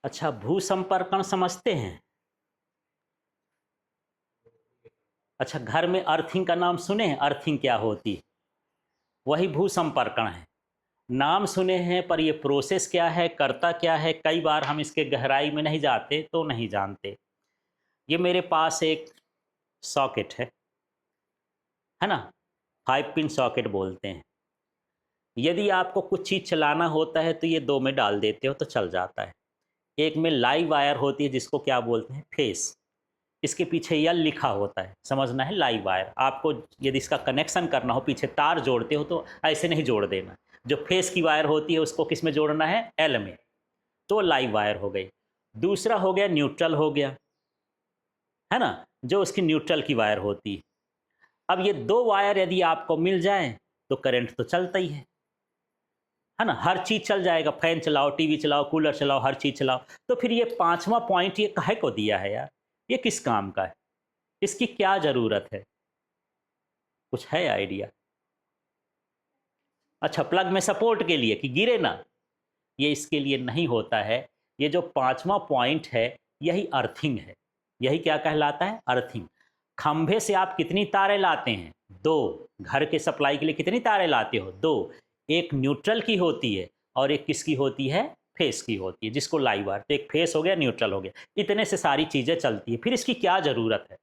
अच्छा, भू संपर्कण समझते हैं? अच्छा, घर में अर्थिंग का नाम सुने हैं? अर्थिंग क्या होती है? वही भू संपर्कण है। नाम सुने हैं, पर ये प्रोसेस क्या है, करता क्या है, कई बार हम इसके गहराई में नहीं जाते तो नहीं जानते। ये मेरे पास एक सॉकेट है ना? 5 पिन सॉकेट बोलते हैं। यदि आपको कुछ चीज़ चलाना होता है तो ये 2 में डाल देते हो तो चल जाता है। एक में लाइव वायर होती है जिसको क्या बोलते हैं, फेस। इसके पीछे यल लिखा होता है, समझना है, लाइव वायर। आपको यदि इसका कनेक्शन करना हो, पीछे तार जोड़ते हो तो ऐसे नहीं जोड़ देना। जो फेस की वायर होती है उसको किस में जोड़ना है, एल में, तो लाइव वायर हो गई। दूसरा हो गया न्यूट्रल, हो गया, है ना, जो उसकी न्यूट्रल की वायर होती है। अब ये 2 वायर यदि आपको मिल जाए तो करंट तो चलता ही है ना, हर चीज़ चल जाएगा। फैन चलाओ, टीवी चलाओ, कूलर चलाओ, हर चीज़ चलाओ। तो फिर ये 5वां पॉइंट ये काहे को दिया है यार? ये किस काम का है? इसकी क्या ज़रूरत है? कुछ है आइडिया? अच्छा, प्लग में सपोर्ट के लिए कि गिरे ना? ये इसके लिए नहीं होता है। ये जो 5वां पॉइंट है, यही अर्थिंग है। यही क्या कहलाता है, अर्थिंग। खंभे से आप कितनी तारें लाते हैं? 2। घर के सप्लाई के लिए कितनी तारें लाते हो? 2। एक न्यूट्रल की होती है और एक किसकी होती है, फेस की होती है, जिसको लाइव वायर। तो एक फेस हो गया, न्यूट्रल हो गया। इतने से सारी चीज़ें चलती है। फिर इसकी क्या ज़रूरत है?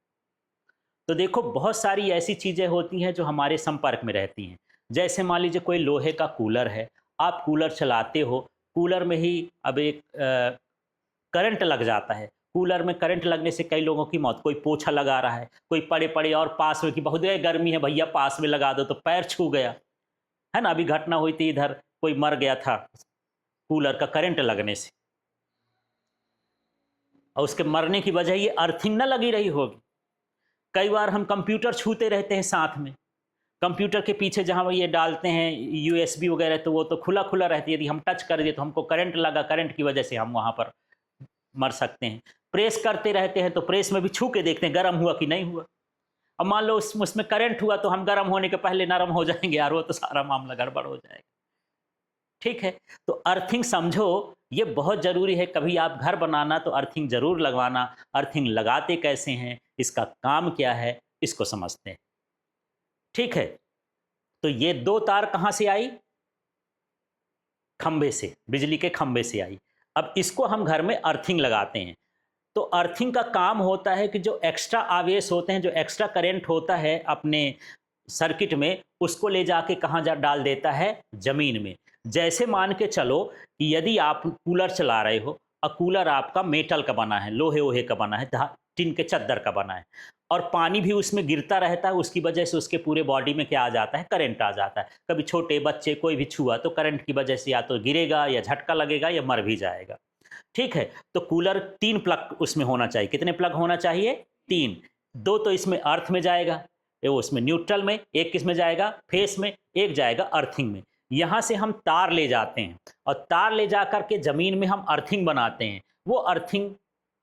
तो देखो, बहुत सारी ऐसी चीज़ें होती हैं जो हमारे संपर्क में रहती हैं। जैसे मान लीजिए कोई लोहे का कूलर है, आप कूलर चलाते हो, कूलर में ही अब एक करंट लग जाता है। कूलर में करंट लगने से कई लोगों की मौत, कोई पोछा लगा रहा है, कोई पड़े पड़े और पास में कि बहुत गर्मी है भैया पास में लगा दो, तो पैर छू गया, है ना? अभी घटना हुई थी इधर, कोई मर गया था कूलर का करंट लगने से, और उसके मरने की वजह ये अर्थिंग ना लगी रही होगी। कई बार हम कंप्यूटर छूते रहते हैं साथ में, कंप्यूटर के पीछे जहाँ वो ये डालते हैं यूएसबी वगैरह, तो वो तो खुला खुला रहती है। यदि हम टच कर दिए तो हमको करंट लगा, करंट की वजह से हम वहाँ पर मर सकते हैं। प्रेस करते रहते हैं तो प्रेस में भी छू के देखते हैं गर्म हुआ कि नहीं हुआ। अब मान लो उसमें करंट हुआ तो हम गर्म होने के पहले नरम हो जाएंगे यार, वो तो सारा मामला गड़बड़ हो जाएगा। ठीक है, तो अर्थिंग समझो, ये बहुत ज़रूरी है। कभी आप घर बनाना तो अर्थिंग ज़रूर लगवाना। अर्थिंग लगाते कैसे हैं, इसका काम क्या है, इसको समझते हैं। ठीक है, तो ये 2 तार कहाँ से आई? खंभे से, बिजली के खंभे से आई। अब इसको हम घर में अर्थिंग लगाते हैं। तो अर्थिंग का काम होता है कि जो एक्स्ट्रा आवेश होते हैं, जो एक्स्ट्रा करंट होता है अपने सर्किट में, उसको ले जाके कहाँ जा डाल देता है, ज़मीन में। जैसे मान के चलो कि यदि आप कूलर चला रहे हो और कूलर आपका मेटल का बना है, लोहे वोहे का बना है, टिन के चद्दर का बना है, और पानी भी उसमें गिरता रहता है, उसकी वजह से उसके पूरे बॉडी में क्या आ जाता है, करंट आ जाता है। कभी छोटे बच्चे कोई भी छुआ तो करंट की वजह से या तो गिरेगा या झटका लगेगा या मर भी जाएगा। ठीक है, तो कूलर 3 प्लग उसमें होना चाहिए। कितने प्लग होना चाहिए? 3। 2 तो इसमें अर्थ में जाएगा, वो उसमें न्यूट्रल में, एक किस में जाएगा, फेस में, एक जाएगा अर्थिंग में। यहाँ से हम तार ले जाते हैं और तार ले जा कर के ज़मीन में हम अर्थिंग बनाते हैं। वो अर्थिंग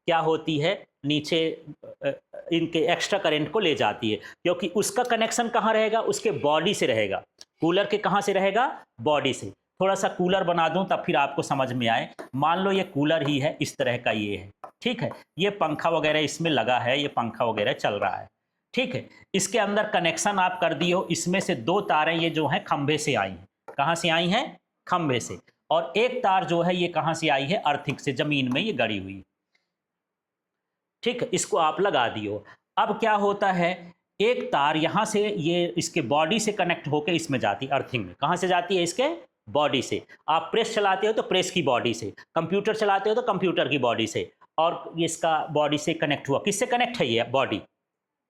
क्या होती है, नीचे अ, इनके एक्स्ट्रा करंट को ले जाती है, क्योंकि उसका कनेक्शन कहाँ रहेगा, उसके बॉडी से रहेगा। कूलर के कहाँ से रहेगा, बॉडी से। थोड़ा सा कूलर बना दूं तब फिर आपको समझ में आए। मान लो ये कूलर ही है, इस तरह का ये है, ठीक है, ये पंखा वगैरह इसमें लगा है, ये पंखा वगैरह चल रहा है, ठीक है। इसके अंदर कनेक्शन आप कर दिए हो, इसमें से 2 तारें ये जो हैं खंभे से आई हैं। कहाँ से आई हैं, खंभे से। और एक तार जो है ये कहाँ से आई है, अर्थिंग से, जमीन में ये गड़ी हुई। ठीक है, इसको आप लगा दियो। अब क्या होता है, एक तार यहाँ से ये इसके बॉडी से कनेक्ट होकर इसमें जाती है, अर्थिंग में। कहाँ से जाती है, इसके बॉडी से। आप प्रेस चलाते हो तो प्रेस की बॉडी से, कंप्यूटर चलाते हो तो कंप्यूटर की बॉडी से, और ये इसका बॉडी से कनेक्ट हुआ। किससे कनेक्ट है ये बॉडी,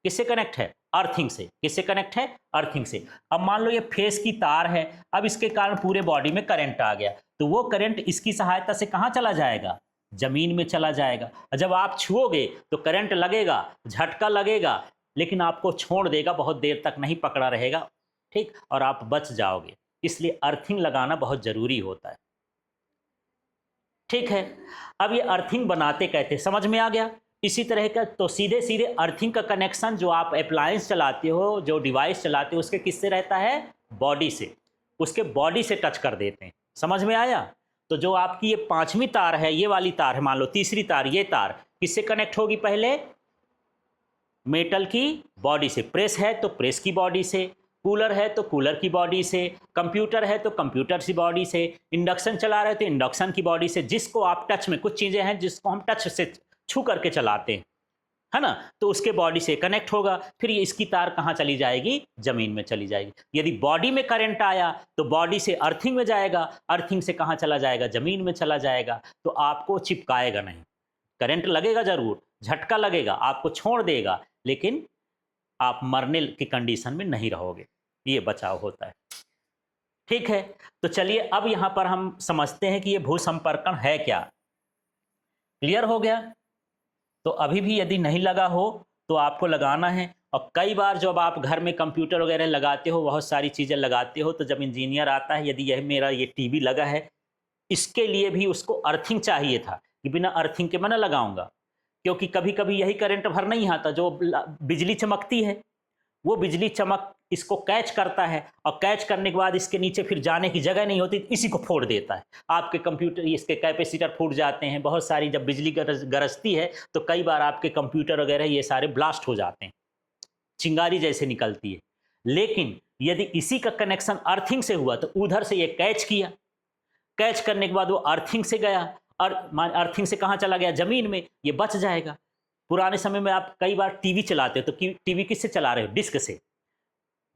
किससे कनेक्ट है, अर्थिंग से। किससे कनेक्ट है, अर्थिंग से। अब मान लो ये फेस की तार है, अब इसके कारण पूरे बॉडी में करंट आ गया, तो वो करंट इसकी सहायता से कहाँ चला जाएगा, जमीन में चला जाएगा। जब आप छुओगे तो करंट लगेगा, झटका लगेगा, लेकिन आपको छोड़ देगा, बहुत देर तक नहीं पकड़ा रहेगा, ठीक, और आप बच जाओगे। इसलिए अर्थिंग लगाना बहुत जरूरी होता है। ठीक है, अब ये अर्थिंग बनाते कहते, समझ में आ गया। इसी तरह का तो सीधे सीधे अर्थिंग का कनेक्शन जो आप अप्लायंस चलाते हो, जो डिवाइस चलाते हो, उसके किससे रहता है, बॉडी से। उसके बॉडी से टच कर देते हैं, समझ में आया। तो जो आपकी ये पांचवी तार है, ये वाली तार है, मान लो तीसरी तार, ये तार किससे कनेक्ट होगी? पहले मेटल की बॉडी से। प्रेस है तो प्रेस की बॉडी से, कूलर है तो कूलर की बॉडी से, कंप्यूटर है तो कंप्यूटर की बॉडी से, इंडक्शन चला रहे तो इंडक्शन की बॉडी से। जिसको आप टच में, कुछ चीज़ें हैं जिसको हम टच से छू करके चलाते हैं, है ना, तो उसके बॉडी से कनेक्ट होगा। फिर ये इसकी तार कहाँ चली जाएगी? जमीन में चली जाएगी। यदि बॉडी में करंट आया तो बॉडी से अर्थिंग में जाएगा, अर्थिंग से कहाँ चला जाएगा? जमीन में चला जाएगा। तो आपको चिपकाएगा नहीं, करंट लगेगा जरूर, झटका लगेगा, आपको छोड़ देगा, लेकिन आप मरने की कंडीशन में नहीं रहोगे। ये बचाव होता है। ठीक है, तो चलिए अब यहां पर हम समझते हैं कि ये भूसंपर्कण है क्या। क्लियर हो गया? तो अभी भी यदि नहीं लगा हो तो आपको लगाना है। और कई बार जब आप घर में कंप्यूटर वगैरह लगाते हो, बहुत सारी चीज़ें लगाते हो, तो जब इंजीनियर आता है, यदि यह मेरा ये टीवी लगा है, इसके लिए भी उसको अर्थिंग चाहिए था कि बिना अर्थिंग के मैं न लगाऊंगा, क्योंकि कभी कभी यही करंट भर नहीं आता, जो बिजली चमकती है वो बिजली चमक इसको कैच करता है, और कैच करने के बाद इसके नीचे फिर जाने की जगह नहीं होती, इसी को फोड़ देता है। आपके कंप्यूटर, इसके कैपेसिटर फूट जाते हैं, बहुत सारी जब बिजली गरजती है तो कई बार आपके कंप्यूटर वगैरह ये सारे ब्लास्ट हो जाते हैं, चिंगारी जैसे निकलती है। लेकिन यदि इसी का कनेक्शन अर्थिंग से हुआ तो उधर से ये कैच किया, कैच करने के बाद वो अर्थिंग से गया, और अर्थिंग से कहाँ चला गया? जमीन में, ये बच जाएगा। पुराने समय में आप कई बार टीवी चलाते हो तो टीवी किससे चला रहे हो? डिस्क से।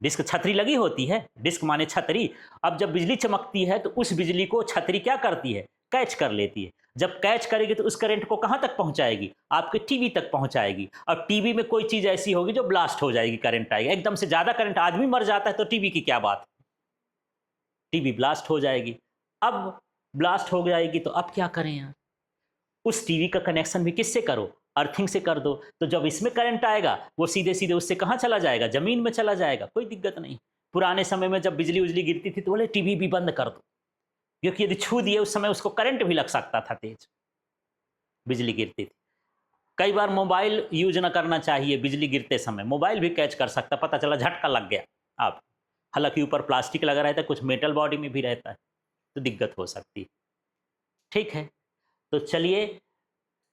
डिस्क छतरी लगी होती है, डिस्क माने छतरी। अब जब बिजली चमकती है तो उस बिजली को छतरी क्या करती है? कैच कर लेती है। जब कैच करेगी तो उस करंट को कहाँ तक पहुंचाएगी? आपके टीवी तक पहुंचाएगी। और टीवी में कोई चीज ऐसी होगी जो ब्लास्ट हो जाएगी, करंट आएगा, एकदम से ज्यादा करंट, आदमी मर जाता है तो टीवी की क्या बात, टीवी ब्लास्ट हो जाएगी। अब ब्लास्ट हो जाएगी तो अब क्या करें यार? उस टीवी का कनेक्शन भी किससे करो? अर्थिंग से कर दो। तो जब इसमें करंट आएगा वो सीधे सीधे उससे कहाँ चला जाएगा? जमीन में चला जाएगा, कोई दिक्कत नहीं। पुराने समय में जब बिजली उजली गिरती थी तो बोले टीवी भी बंद कर दो, क्योंकि यदि छू दिए उस समय उसको करंट भी लग सकता था, तेज बिजली गिरती थी। कई बार मोबाइल यूज ना करना चाहिए बिजली गिरते समय, मोबाइल भी कैच कर सकता, पता चला झटका लग गया आप। हालांकि ऊपर प्लास्टिक लगा रहता है, कुछ मेटल बॉडी में भी रहता है, तो दिक्कत हो सकती है। ठीक है, तो चलिए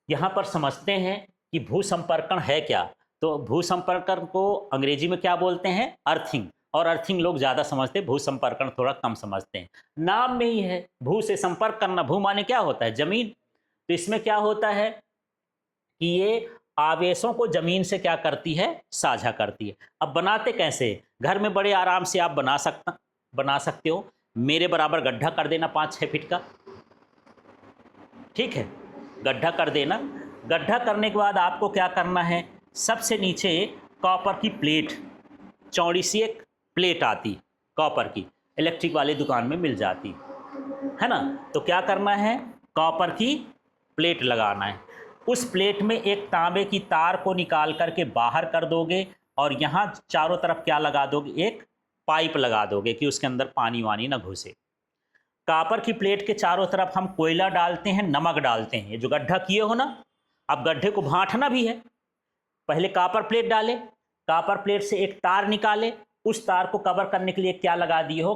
यहाँ पर समझते हैं कि भूसंपर्कण है क्या। तो भूसंपर्कण को अंग्रेजी में क्या बोलते हैं? अर्थिंग। और अर्थिंग लोग ज़्यादा समझते हैं, भूसंपर्कण थोड़ा कम समझते हैं। नाम में ही है, भू से संपर्क करना। भू माने क्या होता है? जमीन। तो इसमें क्या होता है कि ये आवेशों को जमीन से क्या करती है? साझा करती है। अब बनाते कैसे? घर में बड़े आराम से आप बना सकते हो। मेरे बराबर गड्ढा कर देना 5-6 फीट का, ठीक है, गड्ढा कर देना। गड्ढा करने के बाद आपको क्या करना है? सबसे नीचे कॉपर की प्लेट, चौड़ी सी एक प्लेट आती कॉपर की, इलेक्ट्रिक वाले दुकान में मिल जाती है ना। तो क्या करना है? कॉपर की प्लेट लगाना है। उस प्लेट में एक तांबे की तार को निकाल करके बाहर कर दोगे, और यहाँ चारों तरफ क्या लगा दोगे? एक पाइप लगा दोगे कि उसके अंदर पानी वानी ना घुसे। कॉपर की प्लेट के चारों तरफ हम कोयला डालते हैं, नमक डालते हैं। ये जो गड्ढा किए हो ना, अब गड्ढे को भांठना भी है। पहले कॉपर प्लेट डाले, कॉपर प्लेट से एक तार निकाले, उस तार को कवर करने के लिए क्या लगा दिए हो?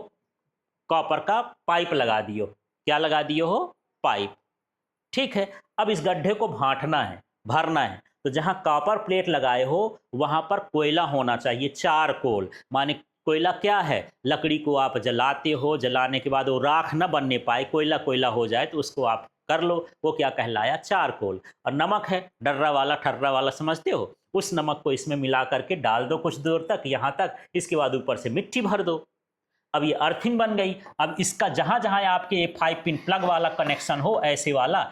कॉपर का पाइप लगा दिए हो। क्या लगा दिए हो? पाइप। ठीक है, अब इस गड्ढे को भांठना है, भरना है। तो जहां कॉपर प्लेट लगाए हो वहां पर कोयला होना चाहिए, चारकोल। माने कोयला क्या है? लकड़ी को आप जलाते हो, जलाने के बाद वो राख न बनने पाए, कोयला कोयला हो जाए तो उसको आप कर लो, वो क्या कहलाया? चारकोल। और नमक है, डर्रा वाला ठर्रा वाला, समझते हो? उस नमक को इसमें मिला करके डाल दो कुछ दूर तक, यहाँ तक। इसके बाद ऊपर से मिट्टी भर दो। अब ये अर्थिंग बन गई। अब इसका जहां जहां आपके 5 पिन प्लग वाला कनेक्शन हो, ऐसे वाला,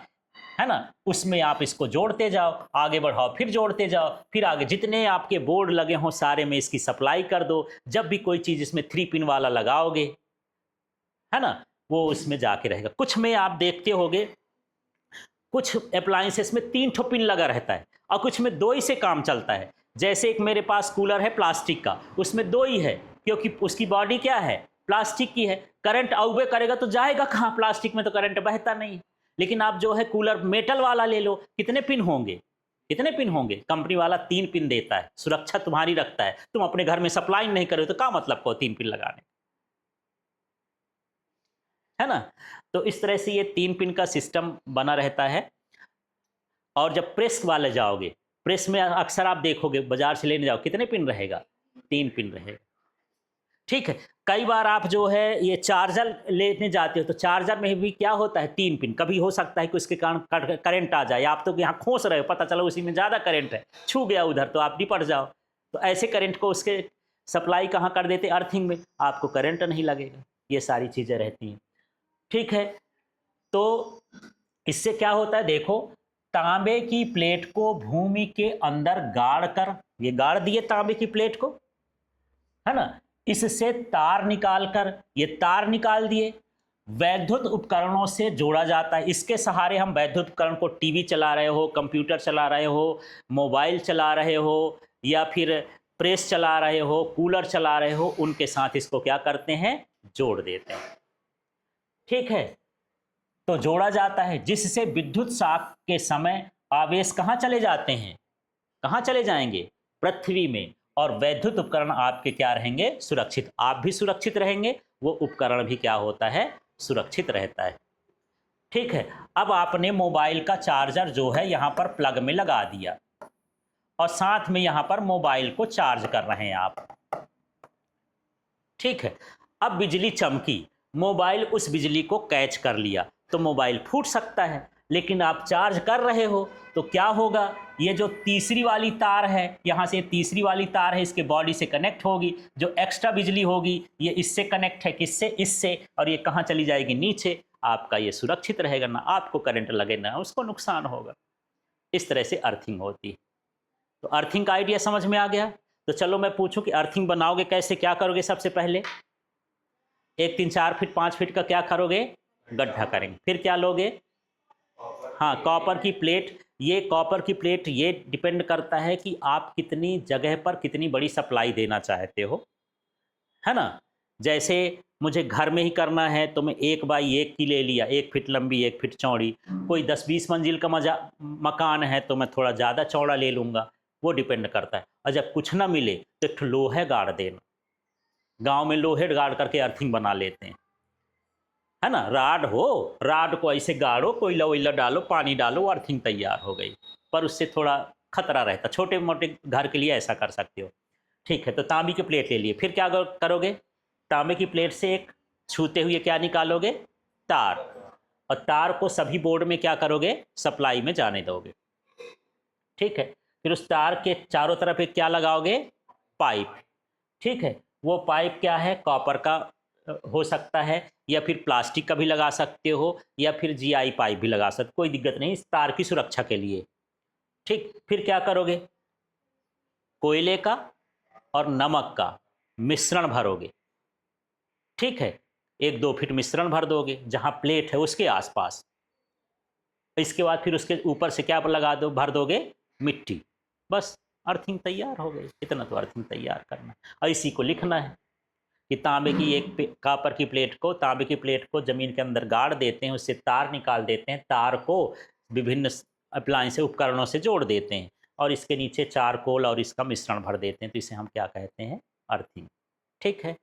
है ना, उसमें आप इसको जोड़ते जाओ, आगे बढ़ाओ, फिर जोड़ते जाओ, फिर आगे जितने आपके बोर्ड लगे हों सारे में इसकी सप्लाई कर दो। जब भी कोई चीज़ इसमें 3 पिन वाला लगाओगे, है ना, वो उसमें जाके रहेगा। कुछ में आप देखते होगे, कुछ अप्लायंसेस में 3 ठो पिन लगा रहता है, और कुछ में 2 ही से काम चलता है। जैसे एक मेरे पास कूलर है प्लास्टिक का, उसमें 2 ही है, क्योंकि उसकी बॉडी क्या है? प्लास्टिक की है। करंट आउबे करेगा तो जाएगा कहाँ? प्लास्टिक में तो करंट बहता नहीं। लेकिन आप जो है कूलर मेटल वाला ले लो, कितने पिन होंगे? कितने पिन होंगे? कंपनी वाला 3 पिन देता है, सुरक्षा तुम्हारी रखता है। तुम अपने घर में सप्लाई नहीं करो तो क्या मतलब को 3 पिन लगाने, है ना। तो इस तरह से ये 3 पिन का सिस्टम बना रहता है। और जब प्रेस वाले जाओगे, प्रेस में अक्सर आप देखोगे बाजार से लेने जाओ कितने पिन रहेगा, 3 पिन रहेगा। ठीक है, कई बार आप जो है ये चार्जर लेने जाते हो तो चार्जर में भी क्या होता है, 3 पिन। कभी हो सकता है कि उसके कारण करंट आ जाए, आप तो यहाँ खोस रहे हो, पता चला उसी में ज़्यादा करंट है, छू गया उधर तो आप निपट जाओ। तो ऐसे करंट को उसके सप्लाई कहाँ कर देते, अर्थिंग में, आपको करंट नहीं लगेगा। ये सारी चीज़ें रहती हैं। ठीक है, तो इससे क्या होता है, देखो तांबे की प्लेट को भूमि के अंदर गाड़ कर, ये गाड़ दिए तांबे की प्लेट को, है ना, इससे तार निकालकर, ये तार निकाल दिए, वैद्युत उपकरणों से जोड़ा जाता है। इसके सहारे हम वैद्युत उपकरण को, टीवी चला रहे हो, कंप्यूटर चला रहे हो, मोबाइल चला रहे हो, या फिर प्रेस चला रहे हो, कूलर चला रहे हो, उनके साथ इसको क्या करते हैं, जोड़ देते हैं। ठीक है, तो जोड़ा जाता है, जिससे विद्युत शॉक के समय आवेश कहाँ चले जाते हैं, कहाँ चले जाएंगे, पृथ्वी में, और वैद्युत उपकरण आपके क्या रहेंगे, सुरक्षित। आप भी सुरक्षित रहेंगे, वो उपकरण भी क्या होता है, सुरक्षित रहता है। ठीक है, अब आपने मोबाइल का चार्जर जो है यहाँ पर प्लग में लगा दिया और साथ में यहाँ पर मोबाइल को चार्ज कर रहे हैं आप। ठीक है, अब बिजली चमकी, मोबाइल उस बिजली को कैच कर लिया तो मोबाइल फूट सकता है। लेकिन आप चार्ज कर रहे हो तो क्या होगा, ये जो तीसरी वाली तार है, यहाँ से तीसरी वाली तार है, इसके बॉडी से कनेक्ट होगी, जो एक्स्ट्रा बिजली होगी ये इससे कनेक्ट है, किससे, इससे, और ये कहाँ चली जाएगी, नीचे। आपका ये सुरक्षित रहेगा, ना आपको करंट लगे ना उसको नुकसान होगा। इस तरह से अर्थिंग होती है। तो अर्थिंग का आइडिया समझ में आ गया। तो चलो मैं पूछूं कि अर्थिंग बनाओगे कैसे, क्या करोगे। सबसे पहले 1, 3, 4 फीट 5 फीट का क्या करोगे, गड्ढा करेंगे। फिर क्या लोगे, हाँ, कॉपर की प्लेट। ये कॉपर की प्लेट ये डिपेंड करता है कि आप कितनी जगह पर कितनी बड़ी सप्लाई देना चाहते हो, है ना। जैसे मुझे घर में ही करना है तो मैं 1 बाई 1 की ले लिया, 1 फीट लंबी 1 फीट चौड़ी। कोई 10-20 मंजिल का मकान है तो मैं थोड़ा ज़्यादा चौड़ा ले लूँगा, वो डिपेंड करता है। और जब कुछ ना मिले तो एक लोहे गाड़ देना। गांव में लोहे गाड़ करके अर्थिंग बना लेते हैं, है ना। राड हो, राड को ऐसे गाड़ो, कोयला वोयला डालो, पानी डालो, अर्थिंग तैयार हो गई। पर उससे थोड़ा खतरा रहता, छोटे मोटे घर के लिए ऐसा कर सकते हो। ठीक है, तो तांबे की प्लेट ले लिए। फिर क्या करोगे, तांबे की प्लेट से एक छूते हुए क्या निकालोगे, तार। और तार को सभी बोर्ड में क्या करोगे, सप्लाई में जाने दोगे। ठीक है, फिर उस तार के चारों तरफ एक क्या लगाओगे, पाइप। ठीक है, वो पाइप क्या है, कॉपर का हो सकता है, या फिर प्लास्टिक का भी लगा सकते हो, या फिर जीआई पाइप भी लगा सकते, कोई दिक्कत नहीं, इस तार की सुरक्षा के लिए। ठीक, फिर क्या करोगे, कोयले का और नमक का मिश्रण भरोगे। ठीक है, 1-2 फीट मिश्रण भर दोगे जहां प्लेट है उसके आसपास। इसके बाद फिर उसके ऊपर से क्या लगा दो, भर दोगे मिट्टी। बस अर्थिंग तैयार हो गई। इतना तो अर्थिंग तैयार करना और इसी को लिखना है कि तांबे की कॉपर की प्लेट को, तांबे की प्लेट को जमीन के अंदर गाड़ देते हैं, उससे तार निकाल देते हैं, तार को विभिन्न अप्लायंस उपकरणों से जोड़ देते हैं और इसके नीचे चारकोल और इसका मिश्रण भर देते हैं। तो इसे हम क्या कहते हैं, अर्थिंग। ठीक है।